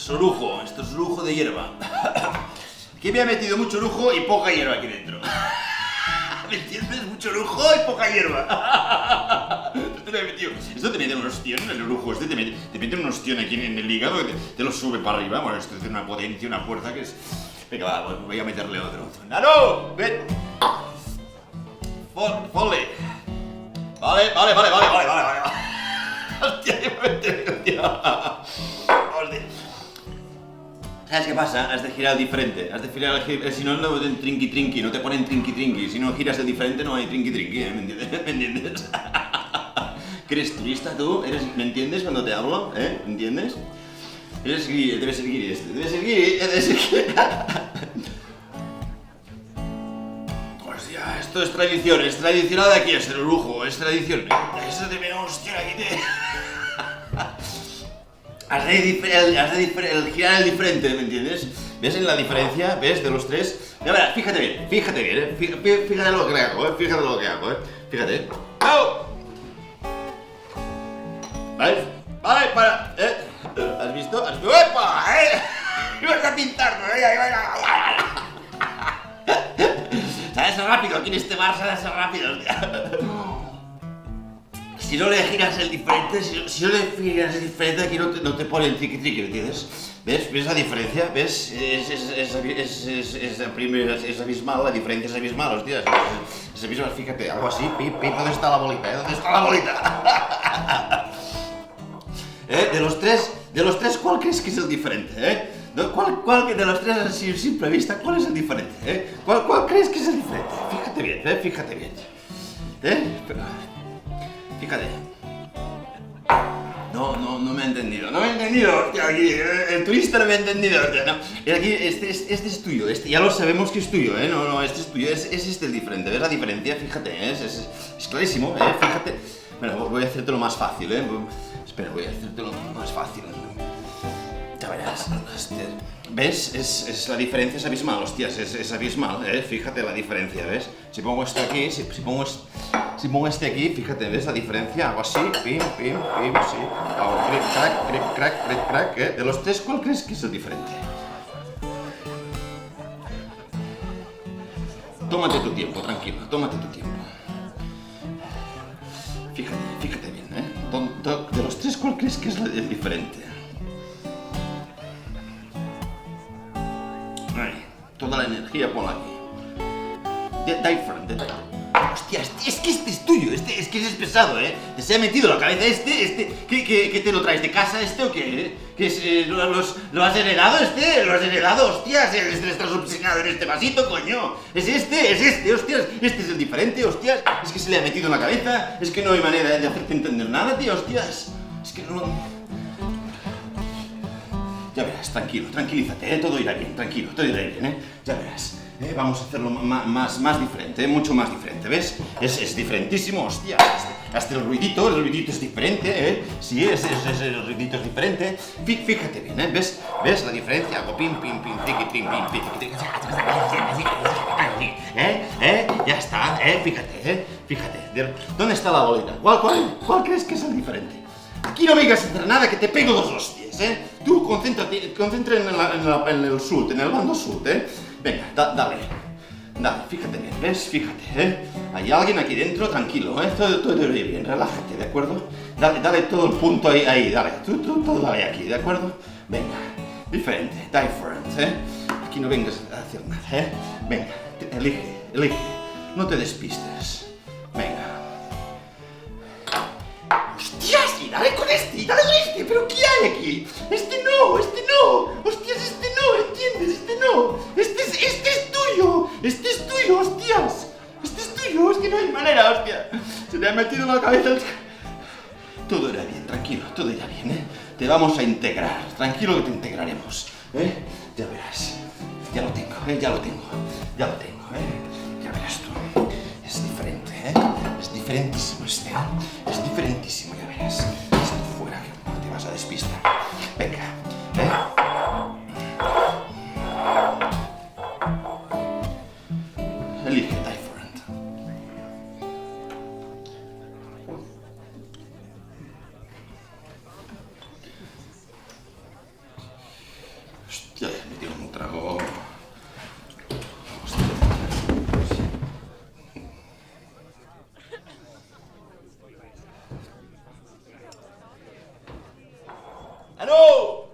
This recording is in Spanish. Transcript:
Sorujo, esto es lujo de hierba. Aquí me ha metido mucho lujo y poca hierba aquí dentro. ¿Me entiendes? Mucho lujo y poca hierba. Esto te mete un ostión en el lujo, te mete un ostión aquí en el hígado que te lo sube para arriba. Bueno, esto tiene una potencia, una fuerza que es... Venga, va, voy a meterle otro. ¡Nano! ¡Ven! ¡Fole! Vale. Hostia, que me mete, tío. Hostia. ¿Sabes qué pasa? Has de girar diferente. Has de girar, si no, no en trinqui, no te ponen trinqui. Si no giras el diferente, no hay trinqui, ¿me entiendes? ¿Que eres turista tú? ¿Me entiendes cuando te hablo? ¿Me entiendes? Debes ser guiri. Hostia, esto es tradicional de aquí, es el lujo, es tradición. Eso te viene hostia aquí te... Has de girar el diferente, ¿me entiendes? ¿Ves en la diferencia? ¿Ves? De los tres. Mira, fíjate bien, fíjate lo que hago, fíjate. ¡Oh! Vale, para, ¿has visto? ¡Epa! ¡Ibas a pintarlo, ¿Sabes? Rápido, aquí en este bar sabes rápido, Si no le giras el diferente, aquí no te pone el triqui, ¿me entiendes? ¿Ves la diferencia? ¿Ves? Es abismal, la diferencia es abismal, hostias. Es abismal, fíjate, algo así, pip, ¿dónde está la bolita, ¿Dónde está la bolita? De los tres, ¿cuál crees que es el diferente, ¿Cuál de los tres, así a simple vista, cuál es el diferente, ¿Cuál crees que es el diferente? Fíjate bien, Fíjate. No me ha entendido, hostia, aquí, el turista no me ha entendido, hostia, no. Aquí, este es tuyo, ya lo sabemos que es tuyo, no, este es tuyo, es este el diferente, ¿ves la diferencia? Fíjate, es clarísimo, fíjate. Bueno, voy a hacértelo más fácil, Espera, voy a hacértelo más fácil. Ya verás, ¿ves? La diferencia es abismal, hostias, es abismal, Fíjate la diferencia, ¿ves? Si pongo esto aquí, si pongo este aquí, fíjate, ¿ves la diferencia? Hago así, pim, sí. Hago crack, De los tres, ¿cuál crees que es el diferente? Tómate tu tiempo, tranquilo, Fíjate bien, De los tres, ¿cuál crees que es el diferente? Toda la energía ponla aquí. Different. Hostia, es que este es tuyo, es que es pesado, Te se ha metido en la cabeza ¿qué te lo traes de casa o qué? ¿Lo has heredado ¿Lo has heredado? Hostias, estás obsesionado en este vasito, coño. Es este, hostias, este es el diferente, hostias. Es que se le ha metido en la cabeza, es que no hay manera de hacerte entender nada, tío, hostias. Es que no... Ya verás, tranquilízate, todo irá bien, Ya verás, vamos a hacerlo más diferente, mucho más diferente, ¿ves? Es diferentísimo, hostia, hasta el ruidito es diferente, Sí, el ruidito es diferente. Fíjate bien, ¿ves? ¿Ves la diferencia? Hago pim, tiqui, Ya está, fíjate. ¿Dónde está la bolita? ¿Cuál crees que es el diferente? Aquí no me digas hacer nada que te pego dos hostias, Tú concéntrate en el sud, en el bando sud, Venga, dale, fíjate bien, ¿ves? Fíjate, Hay alguien aquí dentro, tranquilo, Todo irá bien, relájate, ¿de acuerdo? Dale todo el punto ahí, dale, tú todo dale aquí, ¿de acuerdo? Venga, different, Aquí no vengas a hacer nada, Venga, elige, no te despistes, venga. ¡Hostias! Y dale con este, ¿pero qué hay aquí? Este no, hostias, ¿entiendes? Este es tuyo, hostias, es que no hay manera, hostia, se te ha metido en la cabeza Todo irá bien, tranquilo, todo irá bien, Te vamos a integrar, tranquilo que te integraremos, Ya verás, ya lo tengo, ya lo tengo, Ya verás tú, es diferente, Es diferentísimo es diferentísimo, ya verás. Esto fuera, que no te vas a despistar. Venga, Elige, different. ¡Ah, no!